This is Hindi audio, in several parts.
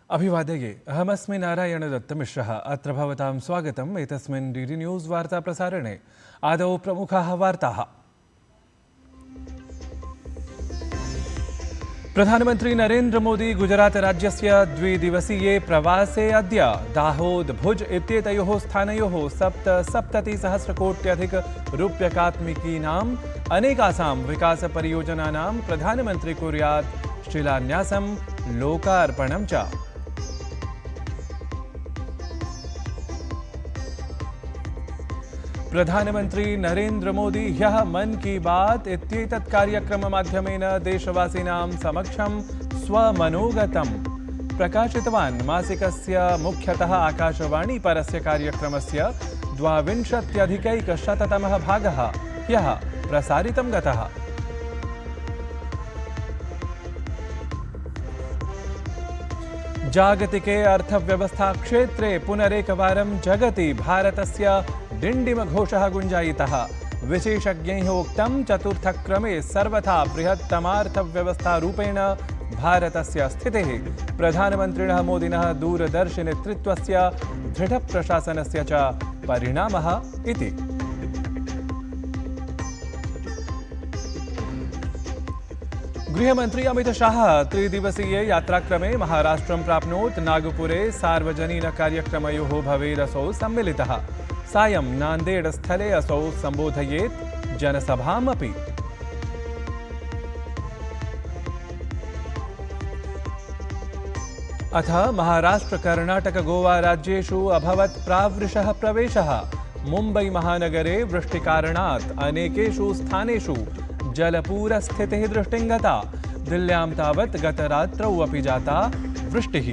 अभिवादये अहमस्मि नारायण दत्तमिश्रः। अत्र भवतां स्वागतम् एतस्मिन् डीडी न्यूज़ वार्ता प्रसारणे। आदौ प्रमुखाः वार्ताः। प्रधानमन्त्री नरेन्द्र मोदी गुजरात राज्यस्य द्विदिवसीये प्रवासे अद्य दाहोद भुज इत्येतयोः स्थानयोः 77,000,कोट्यधिकरूप्यकात्मिकीनाम् अनेकासां विकासपरियोजनानां प्रधानमन्त्री कुर्यात् शिलान्यासं लोकार्पणं च। प्रधानमन्त्री नरेन्द्र मोदी ह्यः मन की बात इत्येतत् कार्यक्रममाध्यमेन देशवासिनां समक्षं स्वमनोगतं प्रकाशितवान्। मासिकस्य मुख्यतः आकाशवाणी परस्य कार्यक्रमस्य 22,100तमः भागः ह्यः प्रसारितं गतः। जागतिके अर्थव्यवस्था क्षेत्रे पुनरेकवारं जगति भारतस्य डिण्डिमघोषः गुञ्जायितः। विशेषज्ञैः उक्तं चतुर्थक्रमे सर्वथा बृहत्तमार्थव्यवस्थारूपेण भारतस्य स्थितिः। प्रधानमन्त्रिणः मोदिनः दूरदर्शिनेतृत्वस्य दृढप्रशासनस्य च परिणामः इति। गृहमन्त्री अमित शाह त्रिदिवसीये यात्राक्रमे महाराष्ट्रं प्राप्नोत्। नागपुरे सार्वजनीनकार्यक्रमयोः भवेदसौ सम्मिलितः। सायं नान्देडस्थले असौ सम्बोधयेत् जनसभामपि। अथ महाराष्ट्र कर्णाटक गोवा राज्येषु अभवत् प्रावृषः प्रवेशः। मुम्बै महानगरे वृष्टिकारणात् अनेकेषु स्थानेषु जलपूरस्थितिः दृष्टिङ्गता। दिल्ल्यां तावत् गतरात्रौ अपि जाता वृष्टिः।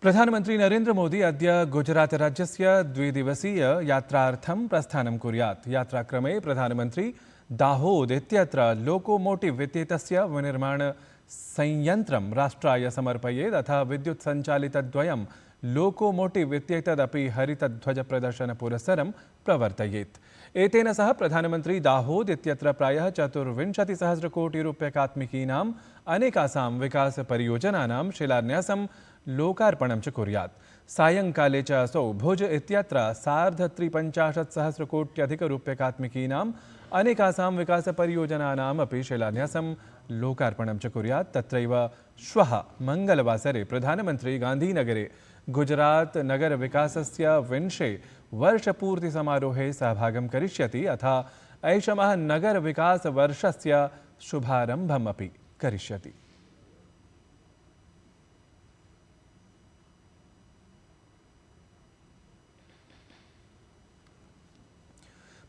प्रधानमन्त्री नरेन्द्र मोदी अद्य गुजरात राज्यस्य द्विदिवसीय यात्रार्थं प्रस्थानं कुर्यात्। यात्राक्रमे प्रधानमन्त्री दाहोद इत्यत्र लोकोमोटिव् इत्येतस्य विनिर्माण संयन्त्रं राष्ट्राय समर्पयेत्। अथ विद्युत् सञ्चालितद्वयं लोकोमोटिव् इत्येतदपि हरितध्वजप्रदर्शनपुरस्सरं प्रवर्तयेत्। एतेन सह प्रधानमन्त्री दाहोद इत्यत्र प्रायः 24,000,कोटिरूप्यकात्मिकीनाम् अनेकासां विकासपरियोजनानां शिलान्यासं लोकार्पणं च कुर्यात्। सायङ्काले च असौ भुज इत्यत्र 53,50,000,कोट्यधिकरूप्यकात्मिकीनाम् अनेकासां विकासपरियोजनानामपि शिलान्यासं लोकार्पणं च कुर्यात्। तत्रैव श्वः मङ्गलवासरे प्रधानमन्त्री गान्धीनगरे गुजरात नगर विकासस्य 20 वर्षपूर्तिसमारोहे सहभागं करिष्यति। अथ ऐषमः नगर विकास वर्षस्य शुभारम्भमपि करिष्यति।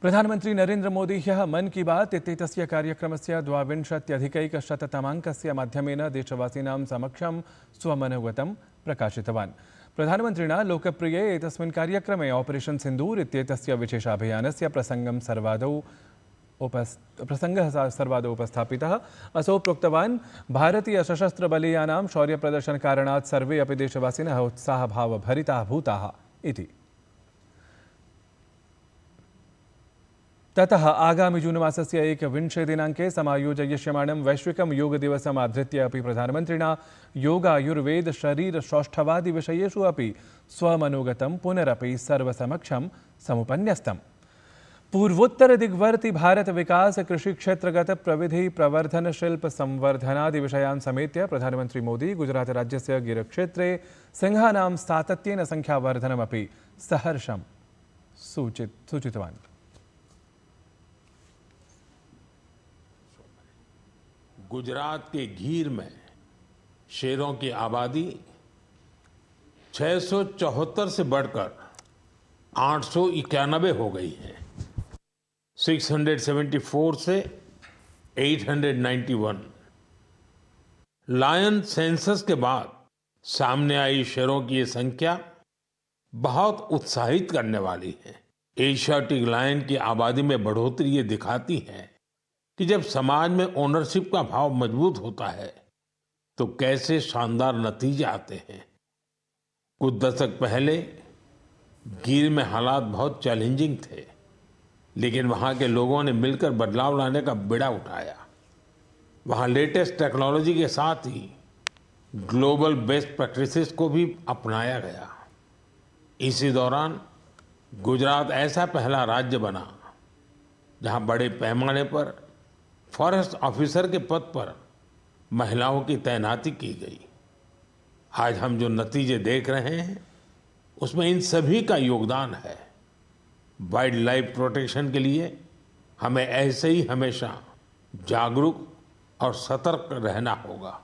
प्रधानमन्त्री नरेन्द्र मोदी ह्यः मन की बात इत्येतस्य कार्यक्रमस्य 22,100तमाङ्कस्य माध्यमेन देशवासिनां समक्षं स्वमनोगतं प्रकाशितवान्। प्रधानमन्त्रिणा लोकप्रिये एतस्मिन् कार्यक्रमे ऑपरेशन सिन्दूर इत्येतस्य विशेषाभियानस्य प्रसङ्गः सर्वादौ उपस्थापितः। असौ प्रोक्तवान्, भारतीय सशस्त्रबलीयानां शौर्यप्रदर्शनकारणात् सर्वे अपि देशवासिनः उत्साहभावभरिताः भूताः इति। ततः आगामि जून मासस्य 21 दिनाङ्के समायोजयिष्यमाणं वैश्विकं योगदिवसम् आधृत्य अपि प्रधानमन्त्रिणा योगायुर्वेद शरीर सौष्ठवादि विषयेषु अपि स्वमनोगतं पुनरपि सर्वसमक्षं समुपन्यस्तम्। पूर्वोत्तरदिग्वर्ति भारत विकास कृषि क्षेत्रगत प्रविधि प्रवर्धन शिल्प संवर्धनादि विषयान् समेत्य प्रधानमन्त्री मोदी गुजरात राज्यस्य गिरक्षेत्रे सिंहानां सातत्येन संख्यावर्धनमपि सहर्षं सूचितवान्। गुजरात के गीर में शेरों की आबादी 674 से बढ़कर 891 हो गई है। 674 से 891। लायन सेंसस के बाद सामने आई शेरों की ये संख्या बहुत उत्साहित करने वाली है। एशियाटिक लायन की आबादी में बढ़ोतरी ये दिखाती है कि जब समाज में ओनरशिप का भाव मजबूत होता है तो कैसे शानदार नतीजे आते हैं। कुछ दशक पहले गिर में हालात बहुत चैलेंजिंग थे, लेकिन वहाँ के लोगों ने मिलकर बदलाव लाने का बीड़ा उठाया। वहाँ लेटेस्ट टेक्नोलॉजी के साथ ही ग्लोबल बेस्ट प्रैक्टिसेस को भी अपनाया गया। इसी दौरान गुजरात ऐसा पहला राज्य बना जहाँ बड़े पैमाने पर फॉरेस्ट ऑफिसर के पद पर महिलाओं की तैनाती की गई। आज हम जो नतीजे देख रहे हैं उसमें इन सभी का योगदान है। वाइल्ड लाइफ प्रोटेक्शन के लिए हमें ऐसे ही हमेशा जागरूक और सतर्क रहना होगा।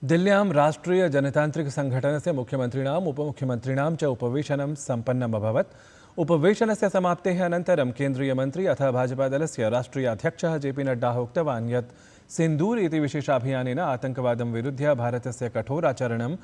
दिल्ल्यां राष्ट्रीय जनतांत्रिक संघटनस्य मुख्यमन्त्रिणाम् उपमुख्यमन्त्रिणां च उपवेशनं सम्पन्नम् अभवत्। उपवेशनस्य समाप्तेः अनन्तरं केन्द्रीयमन्त्री अथ भाजपादलस्य राष्ट्रीय अध्यक्षः जेपी नड्डा उक्तवान् यत् सिन्दूर इति विशेषाभियानेन आतङ्कवादं विरुध्य भारतस्य कठोराचरणं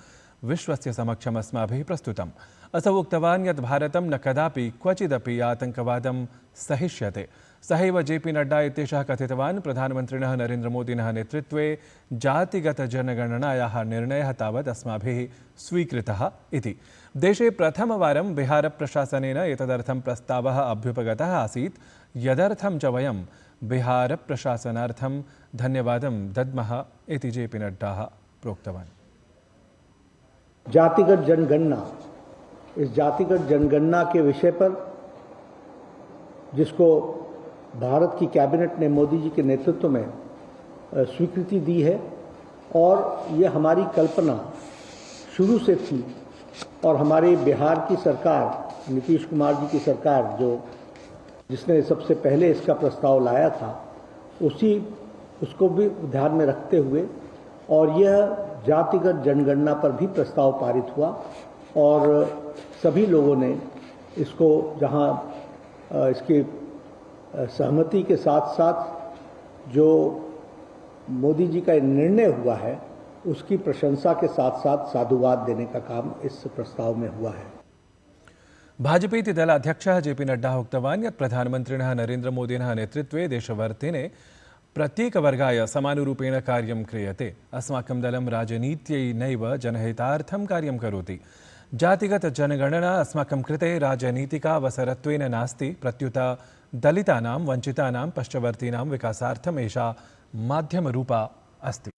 विश्वस्य समक्षम् अस्माभिः प्रस्तुतम्। असौ उक्तवान् यत् भारतं न कदापि क्वचिदपि आतङ्कवादं सहिष्यते। सहैव जेपी नड्डा इत्येषः कथितवान् प्रधानमन्त्रिणः नरेन्द्रमोदिनः नेतृत्वे जातिगतजनगणनायाः निर्णयः तावत् अस्माभिः स्वीकृतः इति। देशे प्रथमवारं बिहारप्रशासनेन एतदर्थं प्रस्तावः अभ्युपगतः आसीत्, यदर्थं च वयं बिहारप्रशासनार्थं धन्यवादं दद्मः इति जेपी नड्डा प्रोक्तवान्। जातिगत जनगणना, इस जातिगत जनगणना के विषय पर जिसको भारत की कैबिनेट ने मोदी जी के नेतृत्व में स्वीकृति दी है, और ये हमारी कल्पना शुरू से थी, और हमारे बिहार की सरकार, नीतीश कुमार जी की सरकार जिसने सबसे पहले इसका प्रस्ताव लाया था, उसको भी ध्यान में रखते हुए और यह जातिगत जनगणना पर भी प्रस्ताव पारित हुआ, और सभी लोगों ने इसको जहां इसकी सहमति के साथ साथ जो मोदी जी का निर्णय हुआ है उसकी प्रशंसा के साथ साथ साधुवाद देने का काम इस प्रस्ताव में हुआ है। भाजपेति दलाध्यक्षः जेपी नड्डा उक्तवान् यत् प्रधानमन्त्रिणः नरेन्द्रमोदिनः नेतृत्वे देशवर्तिने प्रत्येकवर्गाय समानुरूपेण कार्यं क्रियते। अस्माकं दलं राजनीत्यै नैव जनहितार्थं कार्यं करोति। जातिगत जनगणना अस्माकं कृते राजनीतिकावसरत्वेन नास्ति, प्रत्युत दलितानां, वञ्चितानां, पश्चवर्तीनां विकासार्थम् एषा माध्यमरूपा अस्ति।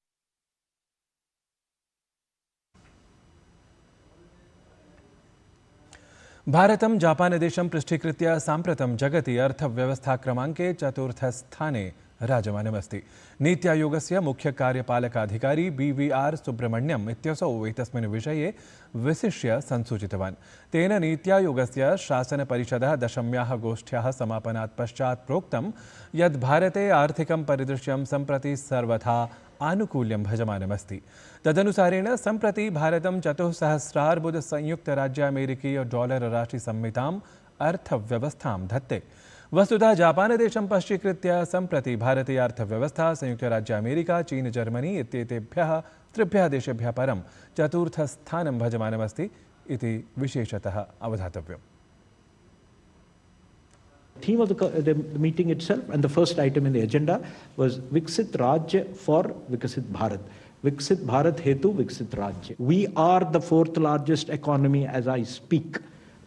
भारतं जापानदेशं पृष्ठीकृत्य साम्प्रतं जगति अर्थव्यवस्थाक्रमाङ्के चतुर्थस्थाने राजमानमस्ति। नीति आयोगस्य मुख्यकार्यपालकाधिकारी BVR सुब्रह्मण्यम् इत्यसौ एतस्मिन् विषये विशिष्य संसूचितवान्। तेन नीत्यायोगस्य शासनपरिषदः 10म्याः गोष्ठ्याः समापनात् पश्चात् प्रोक्तं यत् भारते आर्थिकं परिदृश्यं सम्प्रति सर्वथा आनुकूल्यं भजमानमस्ति। तदनुसारेण सम्प्रति भारतं 4,000 संयुक्तराज्यामेरिकीय डॉलर राशिसम्मिताम् अर्थव्यवस्थां धत्ते। वस्तुतः जापानदेशं पश्चीकृत्य सम्प्रति भारतीय अर्थव्यवस्था संयुक्तराज्यामेरिका, चीन, जर्मनी इत्येतेभ्यः 3 देशेभ्यः परं चतुर्थस्थानं भजमानमस्ति इति विशेषतः अवधातव्यम्। Theme of the meeting itself and the first item in the agenda was Viksit Rajya for Vikasit Bharat. Viksit Bharat Hetu Viksit Rajya. We are the 4th largest economy as I speak.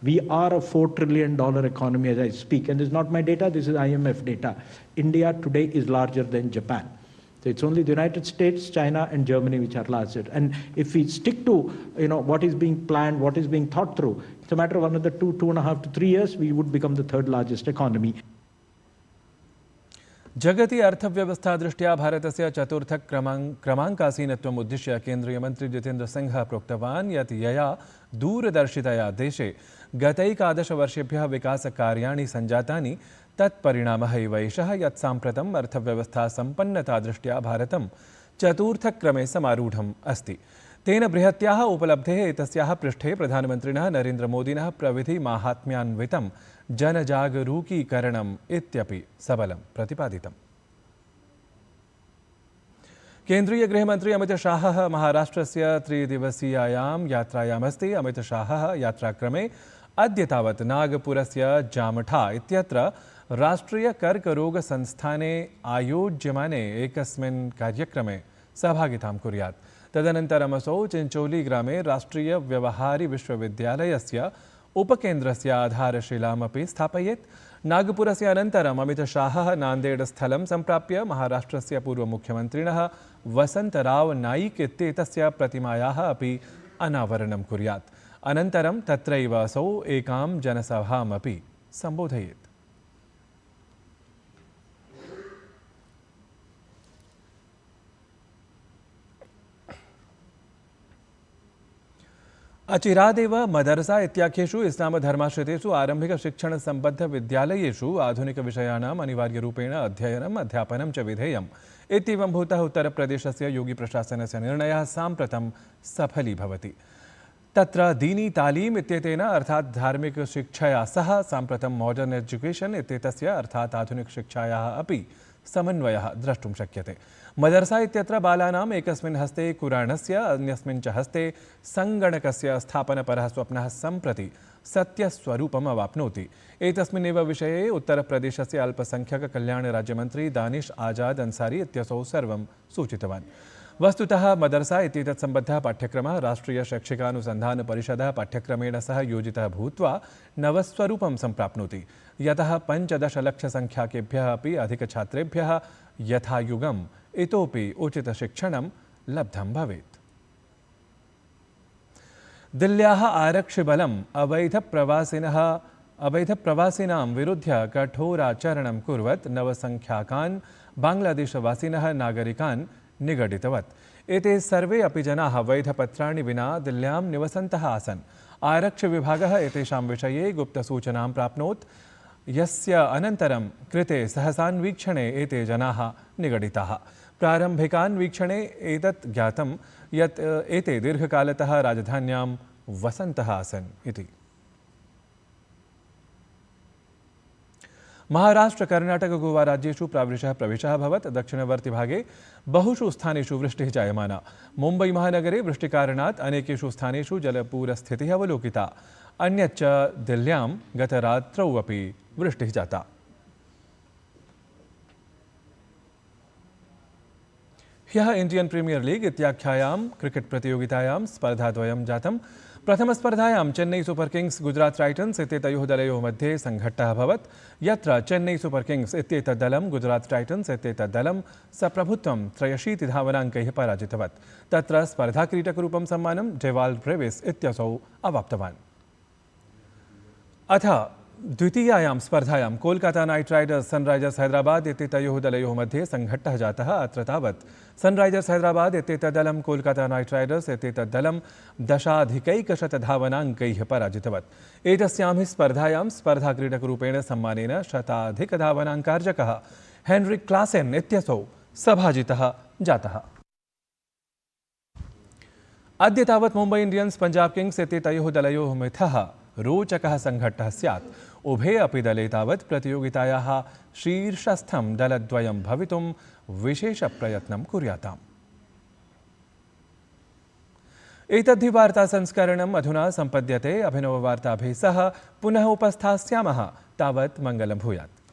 We are a $4 trillion economy as I speak. And this is not my data, this is IMF data. India today is larger than Japan. So it's only the United States, China and Germany which are larger. And if we stick to what is being planned, what is being thought through, it's a matter of another 2.5 to 3 years, we would become the 3rd largest economy. जगति अर्थव्यवस्था दृष्ट्या भारतस्य चतुर्थ क्रमाङ्कासीनत्वम् उद्दिश्य केन्द्रीयमन्त्री जितेन्द्र सिंह प्रोक्तवान् यत् यया दूरदर्शितया देशे गतैकादश वर्षेभ्यः विकासकार्याणि सञ्जातानि तत्परिणामः एव एषः यत् साम्प्रतम् अर्थव्यवस्था सम्पन्नता दृष्ट्या भारतं चतुर्थक्रमे समारूढम् अस्ति। तेन बृहत्याः उपलब्धेः एतस्याः पृष्ठे प्रधानमन्त्रिणः नरेन्द्रमोदिनः प्रविधि माहात्म्यान्वितं जनजागरूकीकरणम् इत्यपि सबलं प्रतिपादितम्। केन्द्रीय गृहमन्त्री अमित शाहः महाराष्ट्रस्य 3 दिवसीयायां यात्रायामस्ति। अमित शाहः यात्राक्रमे अद्य तावत् नागपुरस्य जामठा इत्यत्र राष्ट्रियकर्करोगसंस्थाने आयोज्यमाने एकस्मिन् कार्यक्रमे सहभागितां कुर्यात्। तदनन्तरमसौ चिञ्चोलीग्रामे राष्ट्रियव्यवहारिविश्वविद्यालयस्य उपकेन्द्रस्य आधारशिलामपि स्थापयेत्। नागपुरस्य अनन्तरम् अमितशाहः नान्देडस्थलं सम्प्राप्य महाराष्ट्रस्य पूर्वमुख्यमन्त्रिणः वसन्तराव नाईक इत्येतस्य प्रतिमायाः अपि अनावरणं कुर्यात्। अनन्तरं तत्रैव असौ एकां जनसभामपि सम्बोधयेत्। अचिरादेव मदरसा इत्याख्येषु इस्लामधर्माश्रितेषु आरम्भिकशिक्षणसम्बद्धविद्यालयेषु आधुनिकविषयाणाम् अनिवार्यरूपेण अध्ययनम् अध्यापनं च विधेयम् इत्येवंभूतः उत्तरप्रदेशस्य योगीप्रशासनस्य निर्णयः साम्प्रतं सफलीभवति। तत्र दीनी तालीम इत्येतेन अर्थात् धार्मिकशिक्षया सह साम्प्रतं मॉडर्न एजुकेशन इत्येतस्य अर्थात् आधुनिकशिक्षायाः अपि समन्वयः द्रष्टुं शक्यते। मदरसा इत्यत्र बालानाम् एकस्मिन् हस्ते कुराणस्य अन्यस्मिन् च हस्ते सङ्गणकस्य स्थापनपरः स्वप्नः सम्प्रति सत्यस्वरूपम् अवाप्नोति। एतस्मिन्नेव विषये उत्तरप्रदेशस्य अल्पसङ्ख्यककल्याणराज्यमन्त्री दानिश आजाद अंसारी इत्यसौ सर्वं सूचितवान्। वस्तुतः मदरसा इत्येतत् सम्बद्धः पाठ्यक्रमः राष्ट्रियशैक्षिकानुसन्धानपरिषदः पाठ्यक्रमेण सह योजितः भूत्वा नवस्वरूपं सम्प्राप्नोति। यतः 15 लक्षसङ्ख्याकेभ्यः अपि अधिकछात्रेभ्यः यथायुगम् इतोपि उचितशिक्षणं लब्धं भवेत्। दिल्ल्याः आरक्षिबलम् अवैधप्रवासिनां विरुध्य कठोराचरणं कुर्वत् नवसङ्ख्याकान् बाङ्ग्लादेशवासिनः नागरिकान् निगडितवत्। एते सर्वे अपि जनाः वैधपत्राणि विना दिल्ल्यां निवसन्तः आसन्। आरक्षिविभागः एतेषां विषये गुप्तसूचनां प्राप्नोत्, यस्य अनन्तरं कृते सहसान्वीक्षणे एते जनाः निगडिताः। प्रारम्भिकान्वीक्षणे एतत् ज्ञातं यत् एते दीर्घकालतः राजधान्यां वसन्तः आसन् इति। महाराष्ट्र-कर्णाटक-गोवा राज्येषु प्रावृषः प्रवेशः अभवत्। दक्षिणवर्तिभागे बहुषु स्थानेषु वृष्टिः जायमाना। मुम्बै महानगरे वृष्टिकारणात् अनेकेषु स्थानेषु जलपूरस्थितिः अवलोकिता। अन्यच्च दिल्ल्यां गतरात्रौ अपि वृष्टिः जाता। ह्यः इंडियन प्रीमियर लीग इत्याख्यायां क्रिकेट प्रतियोगितायां स्पर्धाद्वयं जातम्। प्रथमस्पर्धायां Chennai Super Kings Gujarat Titans इत्येतयोः दलयोः मध्ये संघट्टः अभवत्, यत्र चेन्नई सुपर किंग्स इत्येतत् दलं गुजरात टाइटन्स इत्येतत् दलं सप्रभुत्वं 63 धावनाङ्कैः पराजितवत्। तत्र स्पर्धाक्रीडकरूपं सम्मानं डेवाल्ड ब्रेविस इत्यसौ अवाप्तवान्। अथ द्वितीयायां स्पर्धायां Kolkata night Riders Sunrisers Hyderabad इत्येतयोः दलयोः मध्ये संघट्टः जातः। अत्र तावत् सनराइजर्स हैदराबाद इत्येतत् दलं कोलकाता नाइट राइडर्स इत्येतत् दलं 10,100 धावनाङ्कैः पराजितवत्। एतस्यां हि स्पर्धायां स्पर्धाक्रीडकरूपेण सम्मानेन 100 धावनाङ्कार्जकः हेनरिक क्लासेन इत्यसौ सभाजितः जातः। अद्य तावत् मुम्बै इंडियन्स पंजाब किंग्स इत्येतयोः दलयोः मिथः रोचकः संघट्टः स्यात्। उभे अपि दले तावत् प्रतियोगितायाः शीर्षस्थं दलद्वयं भवितुं विशेषप्रयत्नं कुर्याताम्। एतद्धि वार्तासंस्करणम् अधुना सम्पद्यते। अभिनववार्ताभिः सह पुनः उपस्थास्यामः। तावत् मङ्गलं भूयात्।